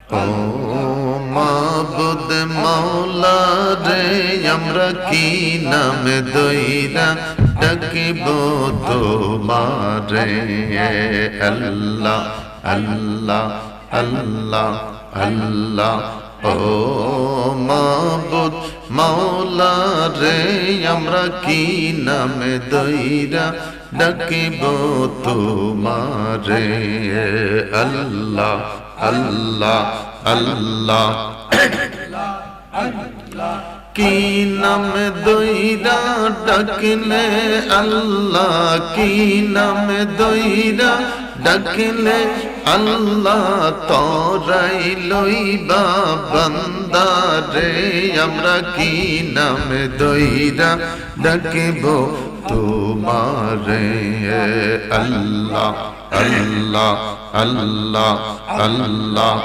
ও মাবুদ মাওলা রে আমরা কি নামে দইরা ডাকিব তোমারে আল্লাহ আল্লাহ আল্লাহ আল্লাহ ও মাবুদ মাওলা রে আমরা কি নামে দইরা ডাকিব তোমারে আল্লাহ আল্লাহ আল্লাহ কি নামে দইরা ডাকলে আল্লাহ কি নামে দইরা ডাকলে আল্লাহ তোরাই লইবা বান্দারে আমরা কি নামে দইরা ডাকিব তোমারে আল্লাহ আল্লাহ আল্লাহ আল্লাহ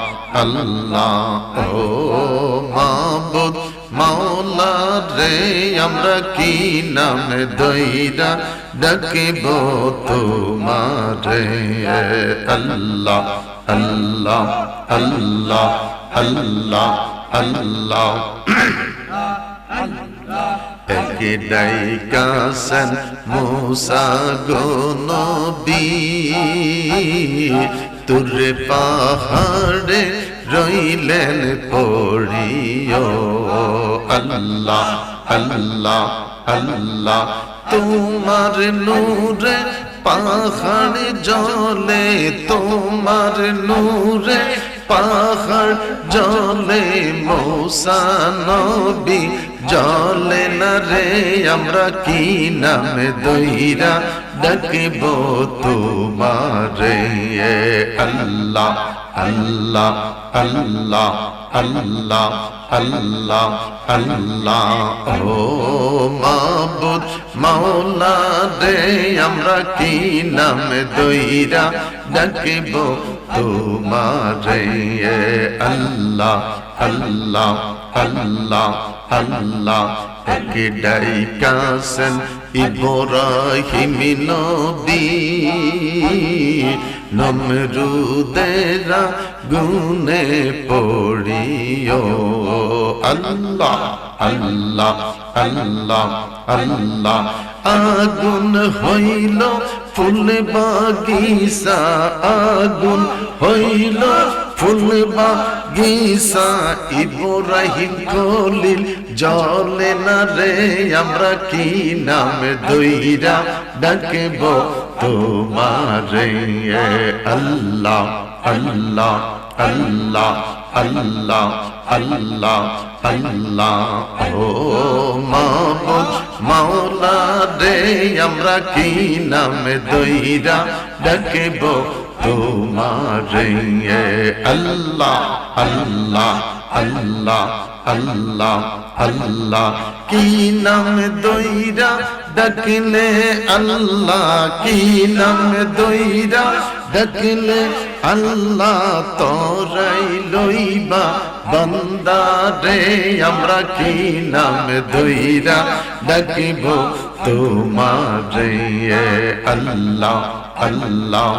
আল্লাহ ও মাবুদ মাওলা রে আমরা কি নামে দইরা ডাকিব তোমারে আল্লাহ আল্লাহ আল্লাহ আল্লাহ আল্লাহ একে ডাইকাছেন মুসা গো নবী তুরে পাহাড়ে রইলেন পড়িও আল্লাহ আল্লাহ আল্লাহ তোমার নূরে পাহাড় জলে তোমার নূরে পাহাড় জলে মূসা নবী জলে না রে আমরা কি নামে দইরা ডাকিব তোমারে আল্লাহ আল্লাহ আল্লাহ আল্লাহ আল্লাহ আল্লাহ ও মাবুদ মাওলা রে আমরা কি নামে দইরা ডাকিব তোমারে আল্লাহ আল্লাহ আল্লাহ আল্লাহ একে ডাইকাছেন ইব্রাহিম নবী নমরুদেরা গুনে পড়িও আল্লাহ আল্লাহ আল্লাহ আল্লাহ আগুন হইল ফুল বাগিচা আগুন হইল ফুল বাগিচা ইব্রাহিম খলিল জলে না রে আমরা কি নামে দইরা ডাকিব তোমারে আল্লাহ আল্লাহ আল্লাহ আল্লাহ আল্লাহ আল্লাহ ও মাবুদ মাওলা রে আমরা কি নামে দইরা ডাকিব তোমারে আল্লাহ আল্লাহ আল্লাহ আল্লাহ আল্লাহ কি নামে দইরা ডাকলে আল্লাহ কি নামে দইরা ডাকলে আল্লাহ তোরাই লইবা বান্দারে আমরা কি নামে দইরা ডাকিব তোমারে আল্লাহ আল্লাহ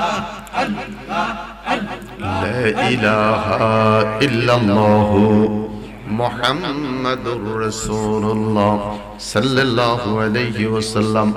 লা ইলাহা ইল্লাল্লাহু মুহাম্মাদুর রাসূলুল্লাহ সাল্লাল্লাহু আলাইহি ওয়াসাল্লাম